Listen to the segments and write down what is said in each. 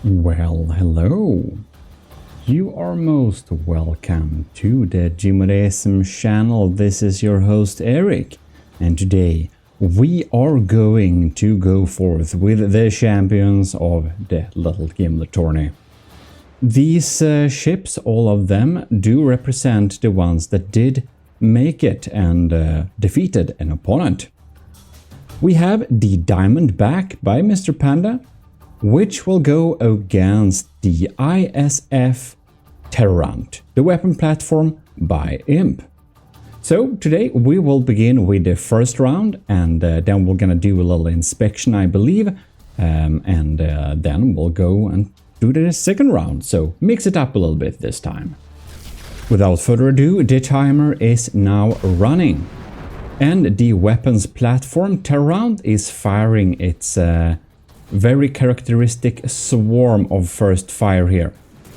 Well, hello. You are most welcome to the GMODISM channel. This is your host Eric, and today we are going to go forth with the champions of the little Gimle tourney. These ships, all of them, do represent the ones that did make it and defeated an opponent. We have the Diamondback by Mr. Panda, which will go against the ISF Terrorant, the weapon platform by Imp. So today we will begin with the first round, and then we're gonna do a little inspection, I believe, and then we'll go and do the second round, so mix it up a little bit this time. Without further ado, the timer is now running, and the weapons platform Terrorant is firing its very characteristic swarm of first fire here.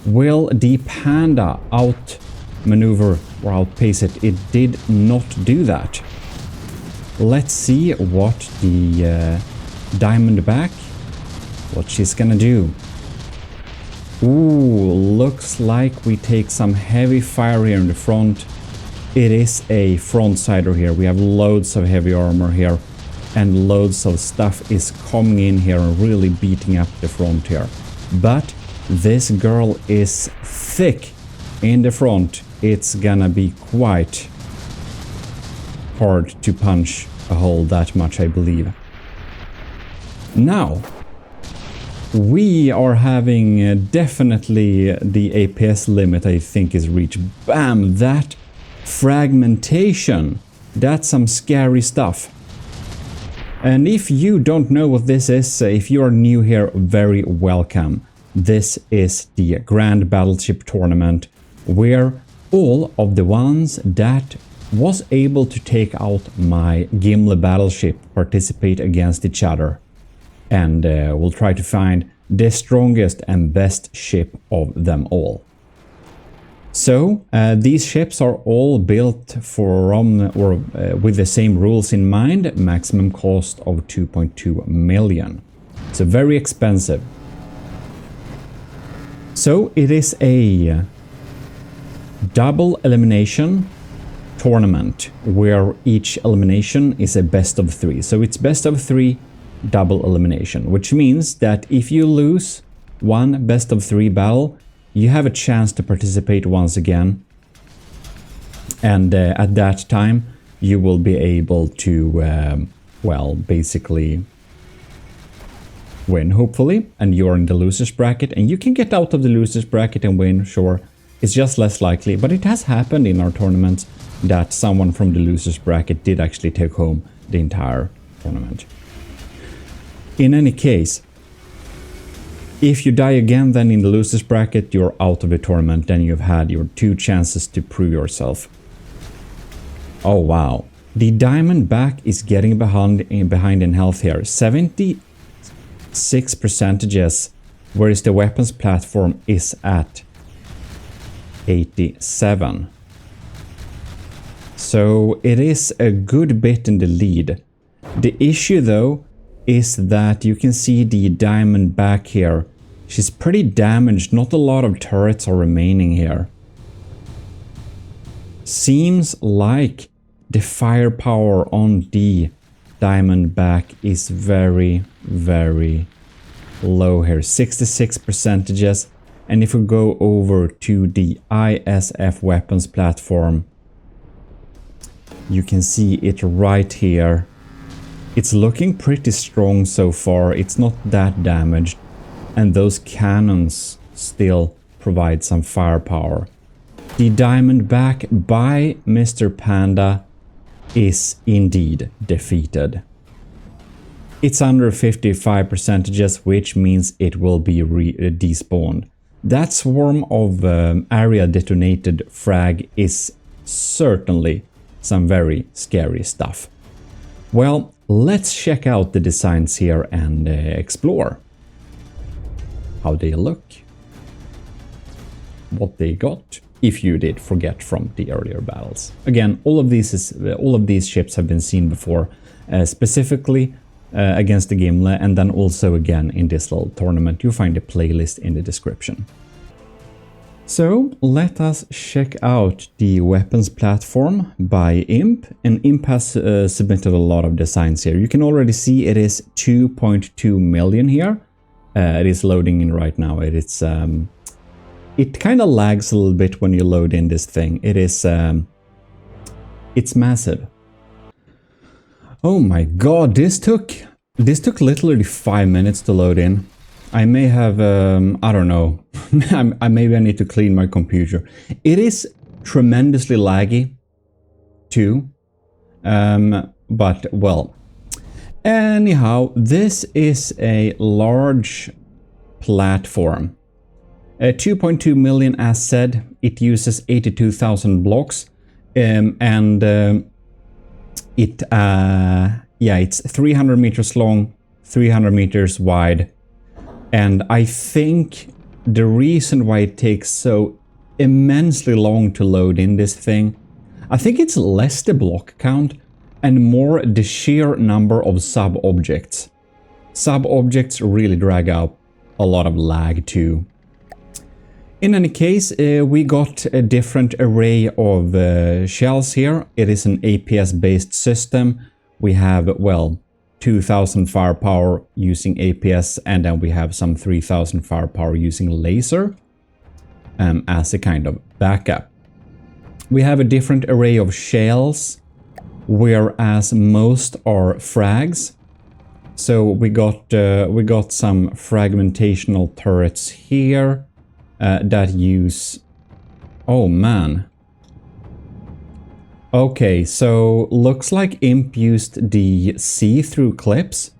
Will the Panda outmaneuver or outpace it? It did not do that. Let's see what the Diamondback, what she's gonna do. Ooh, looks like we take some heavy fire here in the front. It is a front-sider here. We have loads of heavy armor here, and loads of stuff is coming in here and really beating up the front here. But this girl is thick in the front. It's gonna be quite hard to punch a hole that much, I believe. Now, we are having definitely the APS limit, I think, is reached. Bam! That fragmentation. That's some scary stuff. And if you don't know what this is, if you are new here, very welcome. This is the Grand Battleship Tournament, where all of the ones that was able to take out my Gimle battleship participate against each other. And we'll try to find the strongest and best ship of them all. So these ships are all built with the same rules in mind, maximum cost of 2.2 million. So very expensive. So it is a double elimination tournament where each elimination is a best of 3. So it's best of 3 double elimination, which means that if you lose one best of 3 battle, you have a chance to participate once again, and at that time you will be able to, well, basically win, hopefully, and you're in the losers bracket, and you can get out of the losers bracket and win, sure. It's just less likely, but it has happened in our tournaments that someone from the losers bracket did actually take home the entire tournament. In any case, if you die again then in the losers bracket, you're out of the tournament. Then you've had your 2 chances to prove yourself. Oh wow. The Diamondback is getting behind in health here. 76%, whereas the weapons platform is at 87. So it is a good bit in the lead. The issue though is that you can see the Diamondback here. She's pretty damaged. Not a lot of turrets are remaining here. Seems like the firepower on the Diamondback is very, very low here. 66%. And if we go over to the ISF weapons platform, you can see it right here. It's looking pretty strong so far. It's not that damaged. And those cannons still provide some firepower. The Diamondback by Mr. Panda is indeed defeated. It's under 55%, which means it will be despawned. That swarm of area detonated frag is certainly some very scary stuff. Well, let's check out the designs here and explore how they look, what they got, if you did forget from the earlier battles. Again, all of these ships have been seen before. Specifically, against the Gimle, and then also again in this little tournament. You'll find a playlist in the description. So let us check out the weapons platform by Imp, and Imp has submitted a lot of designs here. You can already see it is 2.2 million here. It is loading in right now. It kind of lags a little bit when you load in this thing. It's massive. Oh my god, this took literally 5 minutes to load in. I may have, I don't know, maybe I need to clean my computer. It is tremendously laggy, too. But, well, anyhow, this is a large platform. 2.2 million, as said, it uses 82,000 blocks. It's 300 meters long, 300 meters wide. And I think the reason why it takes so immensely long to load in this thing, I think it's less the block count and more the sheer number of sub-objects. Sub-objects really drag out a lot of lag too. In any case, we got a different array of shells here. It is an APS-based system. We have, well, 2,000 firepower using APS, and then we have some 3,000 firepower using laser as a kind of backup. We have a different array of shells, whereas most are frags. So we got some fragmentational turrets here that use... Oh man. Okay, so looks like Imp used the see-through clips.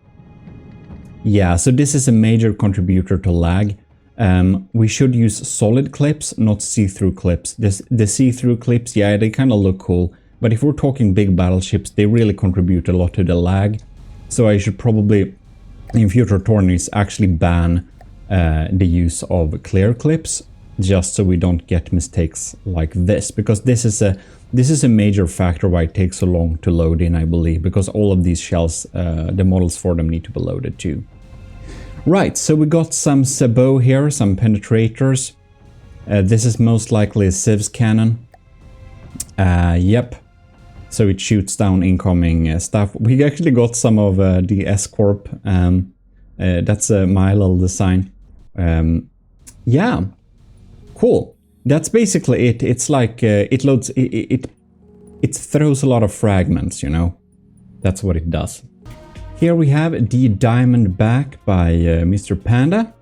Yeah, so this is a major contributor to lag. We should use solid clips, not see-through clips. The see-through clips, yeah, they kind of look cool. But if we're talking big battleships, they really contribute a lot to the lag. So I should probably, in future tourneys, actually ban the use of clear clips, just so we don't get mistakes like this. Because this is a major factor why it takes so long to load in, I believe, because all of these shells, the models for them need to be loaded too. Right, so we got some sabot here, some penetrators. This is most likely a Civs cannon. Yep. So it shoots down incoming stuff. We actually got some of the S-Corp. That's my little design. Yeah, cool. That's basically it. It's like it loads. It throws a lot of fragments. You know, that's what it does. Here we have the Diamondback by Mr. Panda,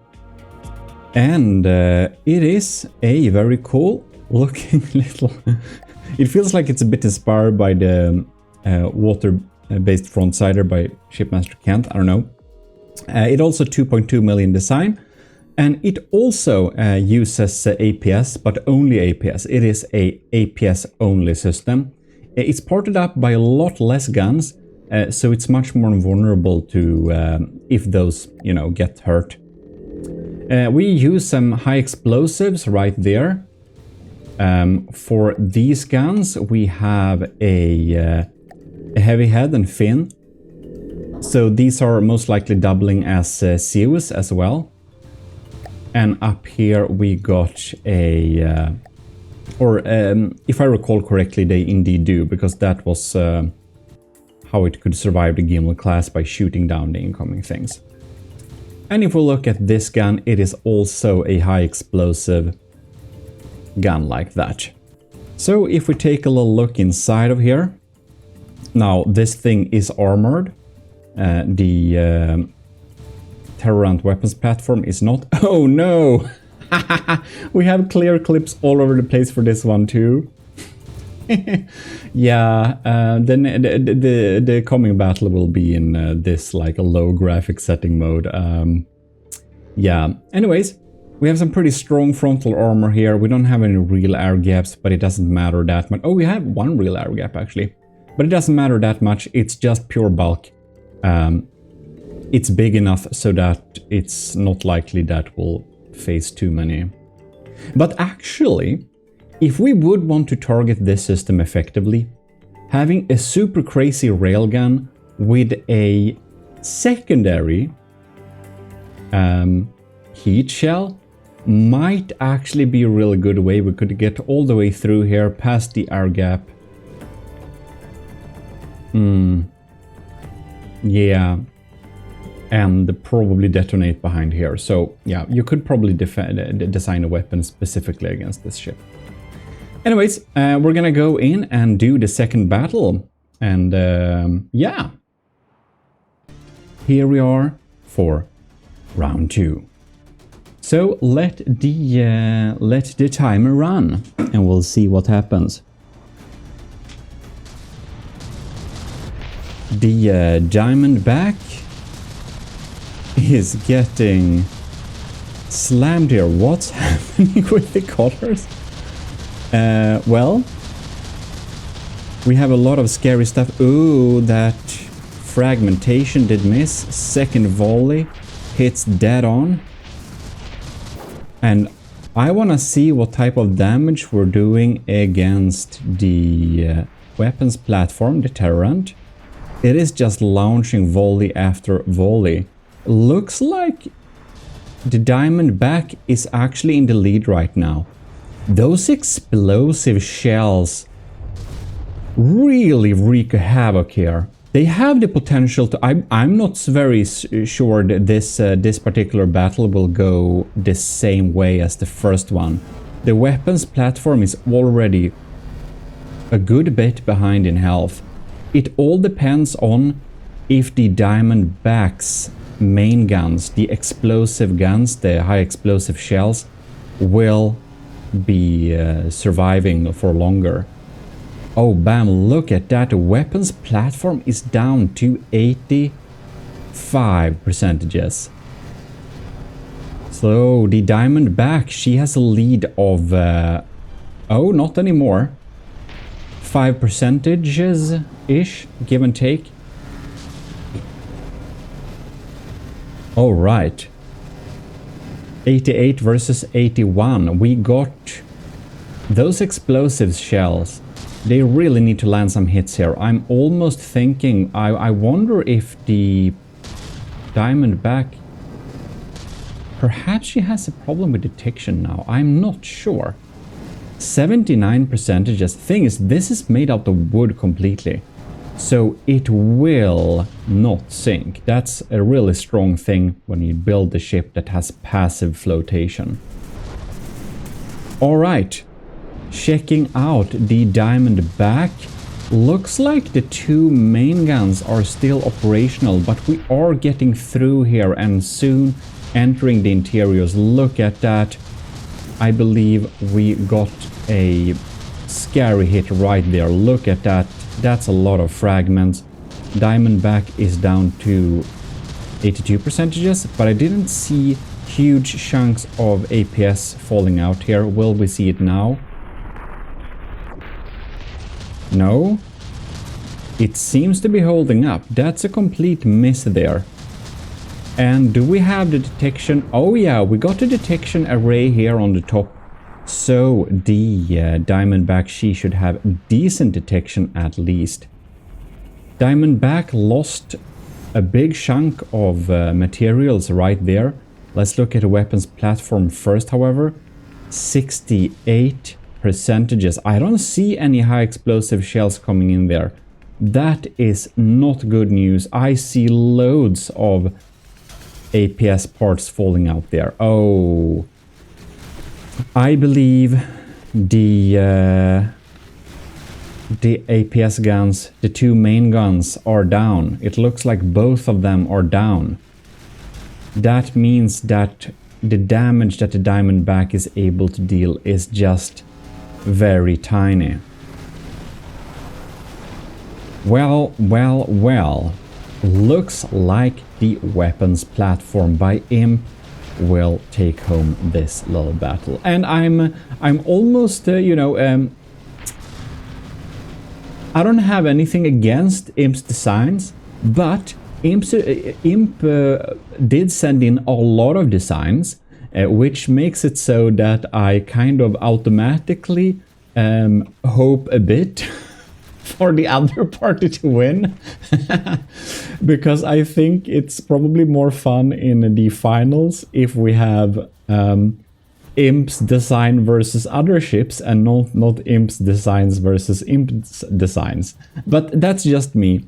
and it is a very cool looking little. It feels like it's a bit inspired by the water-based frontsider by Shipmaster Kent. I don't know. It also 2.2 million design, and it also uses APS, but only APS. It is a APS-only system. It's ported up by a lot less guns, so it's much more vulnerable to if those, you know, get hurt. We use some high explosives right there. For these guns, we have a heavy head and fin. So these are most likely doubling as COs as well. And up here we got a... if I recall correctly, they indeed do, because that was how it could survive the Gimle class, by shooting down the incoming things. And if we look at this gun, it is also a high explosive gun like that. So if we take a little look inside of here, now this thing is armored. The Terrorant weapons platform is not. Oh no! We have clear clips all over the place for this one too. Yeah, then the coming battle will be in this like a low graphic setting mode. Yeah, anyways, we have some pretty strong frontal armor here. We don't have any real air gaps, but it doesn't matter that much. Oh, we have one real air gap actually, but it doesn't matter that much. It's just pure bulk. It's big enough so that it's not likely that we'll face too many. But actually, if we would want to target this system effectively, having a super crazy railgun with a secondary heat shell might actually be a really good way. We could get all the way through here past the air gap. Yeah, and probably detonate behind here. So yeah, you could probably design a weapon specifically against this ship. Anyways, we're gonna go in and do the second battle, and yeah, here we are for round 2. So let the timer run, and we'll see what happens. The Diamondback is getting slammed here. What's happening with the colors? Well, we have a lot of scary stuff. Ooh, that fragmentation did miss. Second volley hits dead on. And I want to see what type of damage we're doing against the weapons platform, the Terrorant. It is just launching volley after volley. Looks like the Diamondback is actually in the lead right now. Those explosive shells really wreak havoc here. They have the potential to... I'm not very sure that this particular battle will go the same way as the first one. The weapons platform is already a good bit behind in health. It all depends on if the Diamondback's main guns, the explosive guns, the high explosive shells, will be surviving for longer. Oh, bam, look at that. The weapons platform is down to 85%. So the Diamondback, she has a lead of... oh, not anymore. 5%-ish, give and take. All right. 88 versus 81. We got those explosive shells. They really need to land some hits here. I'm almost thinking, I wonder if the Diamondback, perhaps she has a problem with detection now. I'm not sure. 79%. Thing is, this is made out of wood completely, so it will not sink. That's a really strong thing when you build a ship that has passive flotation. All right, checking out the Diamondback. Looks like the two main guns are still operational, but we are getting through here and soon entering the interiors. Look at that. I believe we got a scary hit right there. Look at that. That's a lot of fragments. Diamondback is down to 82%, but I didn't see huge chunks of APS falling out here. Will we see it now? No. It seems to be holding up. That's a complete miss there. And do we have the detection? Oh yeah, we got the detection array here on the top. So the Diamondback, she should have decent detection at least. Diamondback lost a big chunk of materials right there. Let's look at the weapons platform first, however. 68%. I don't see any high explosive shells coming in there. That is not good news. I see loads of APS parts falling out there. Oh, I believe the APS guns, the two main guns, are down. It looks like both of them are down. That means that the damage that the Diamondback is able to deal is just very tiny. Well. Looks like the weapons platform by Imp will take home this little battle. And I'm almost, you know, I don't have anything against Imp's designs, but Imp did send in a lot of designs, which makes it so that I kind of automatically hope a bit for the other party to win. Because I think it's probably more fun in the finals if we have Imp's design versus other ships and not Imp's designs versus Imp's designs. But that's just me.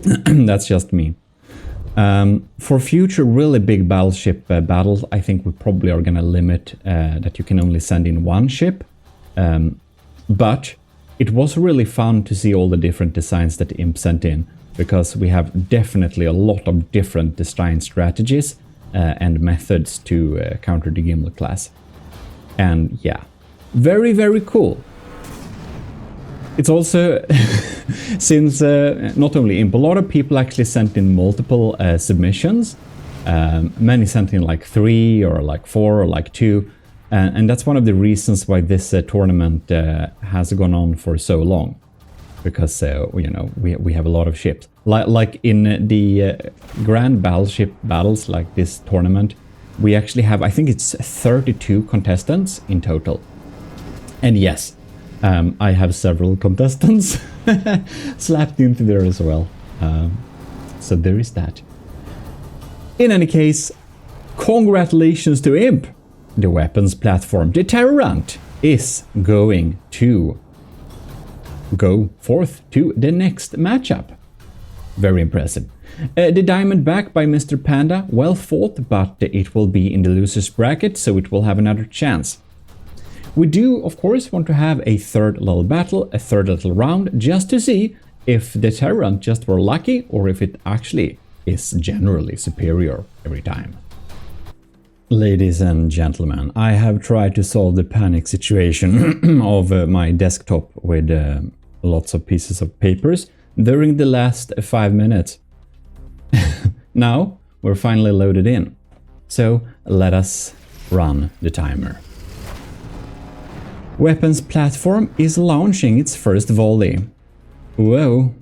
That's just me. For future really big battleship battles, I think we probably are going to limit that you can only send in one ship. But it was really fun to see all the different designs that Imp sent in, because we have definitely a lot of different design strategies and methods to counter the Gimle class. And yeah, very, very cool. It's also, since not only Imp, a lot of people actually sent in multiple submissions. Many sent in like 3 or like 4 or like 2. And that's one of the reasons why this tournament has gone on for so long. Because, you know, we have a lot of ships. Like in the Grand Battleship battles, like this tournament, we actually have, I think it's 32 contestants in total. And yes, I have several contestants slapped into there as well. So there is that. In any case, congratulations to Imp! The weapons platform, the Terrorant, is going to go forth to the next matchup. Very impressive. The diamond back by Mr. Panda, well fought, but it will be in the loser's bracket, so it will have another chance. We do, of course, want to have a third little battle, a third little round, just to see if the Terrorant just were lucky or if it actually is generally superior every time. Ladies and gentlemen, I have tried to solve the panic situation of my desktop with lots of pieces of papers during the last 5 minutes. Now we're finally loaded in. So let us run the timer. Weapons platform is launching its first volley. Whoa.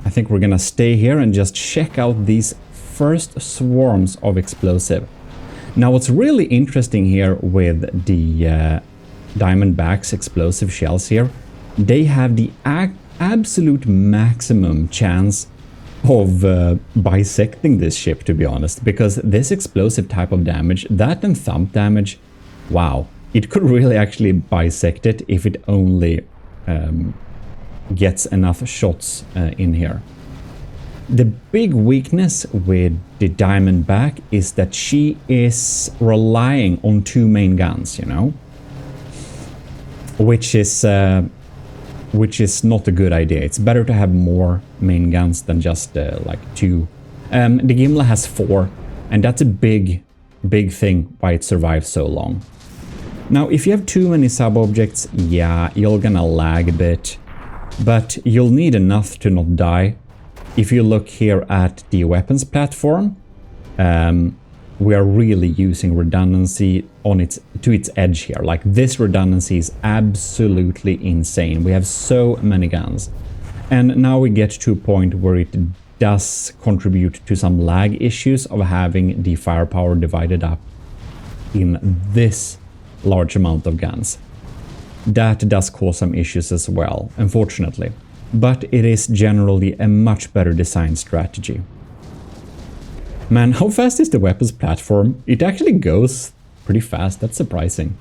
I think we're gonna stay here and just check out these first swarms of explosive. Now what's really interesting here with the Diamondback's explosive shells here, they have the absolute maximum chance of bisecting this ship, to be honest, because this explosive type of damage, that and thump damage, wow, it could really actually bisect it if it only gets enough shots in here. The big weakness with the Diamondback is that she is relying on 2 main guns, you know, which is not a good idea. It's better to have more main guns than just like 2. The Gimle has 4, and that's a big thing why it survives so long. Now, if you have too many sub-objects, yeah, you're gonna lag a bit, but you'll need enough to not die. If you look here at the weapons platform, we are really using redundancy to its edge here. Like, this redundancy is absolutely insane. We have so many guns. And now we get to a point where it does contribute to some lag issues of having the firepower divided up in this large amount of guns. That does cause some issues as well, unfortunately. But it is generally a much better design strategy. Man, how fast is the weapons platform? It actually goes pretty fast, that's surprising.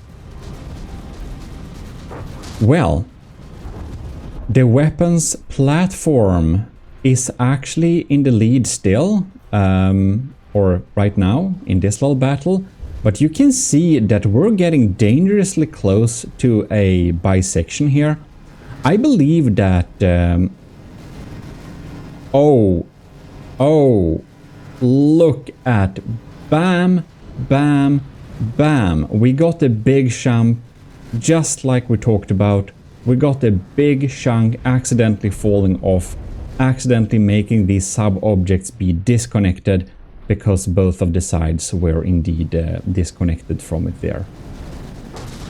Well, the weapons platform is actually in the lead still, or right now in this little battle, but you can see that we're getting dangerously close to a bisection here. I believe that... oh, look at... Bam, bam, bam. We got a big chunk, just like we talked about. We got a big chunk accidentally falling off, accidentally making these sub-objects be disconnected, because both of the sides were indeed disconnected from it there.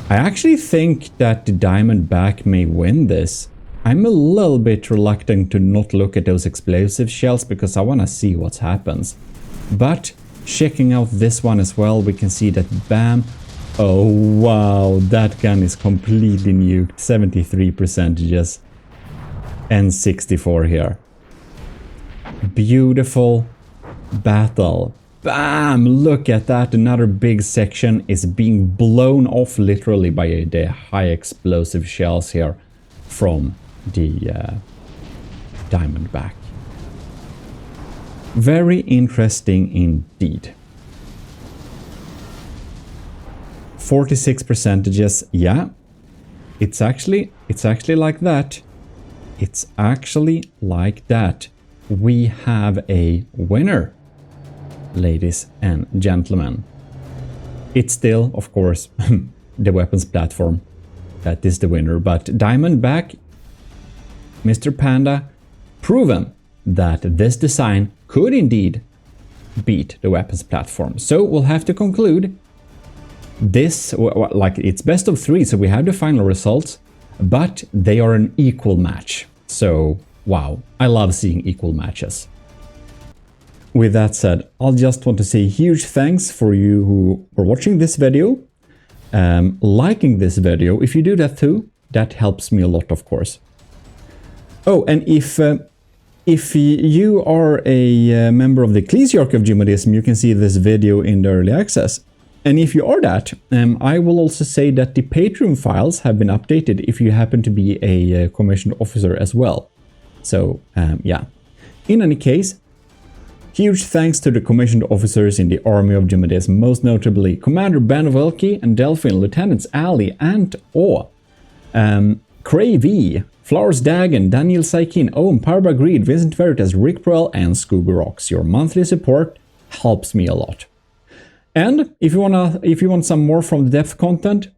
I actually think that the Diamondback may win this. I'm a little bit reluctant to not look at those explosive shells because I want to see what happens. But checking out this one as well, we can see that bam. Oh wow, that gun is completely nuked. 73% just N64 here. Beautiful battle. Bam! Look at that. Another big section is being blown off literally by the high explosive shells here from the Diamondback. Very interesting indeed. 46%, yeah. It's actually like that. It's actually like that. We have a winner, ladies and gentlemen. It's still, of course, the weapons platform that is the winner, but Diamondback, Mr. Panda, proven that this design could indeed beat the weapons platform. So we'll have to conclude this, like, it's best of 3, so we have the final results, but they are an equal match. So, wow, I love seeing equal matches. With that said, I'll just want to say huge thanks for you who were watching this video, liking this video. If you do that too, that helps me a lot, of course. Oh, and if you are a member of the ecclesiarchy of GMODISM, you can see this video in the early access. And if you are that, I will also say that the Patreon files have been updated if you happen to be a commissioned officer as well. So, yeah. In any case, huge thanks to the commissioned officers in the army of GMODISM, most notably Commander Ben Welke and Delphine, Lieutenants Ali and Awe, Cray V, Flowers Dagon, Daniel Saikin, Owen, Parba Greed, Vincent Veritas, Rick Proel, and Scooby Rocks. Your monthly support helps me a lot. And if you want some more from the depth content,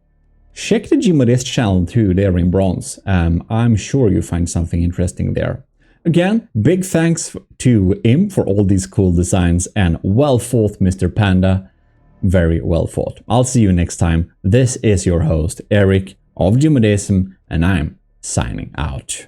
check the GMODISM channel too, there in bronze. I'm sure you find something interesting there. Again, big thanks to Imp for all these cool designs, and well fought, Mr. Panda. Very well fought. I'll see you next time. This is your host, Eric of GMODISM, and I'm signing out.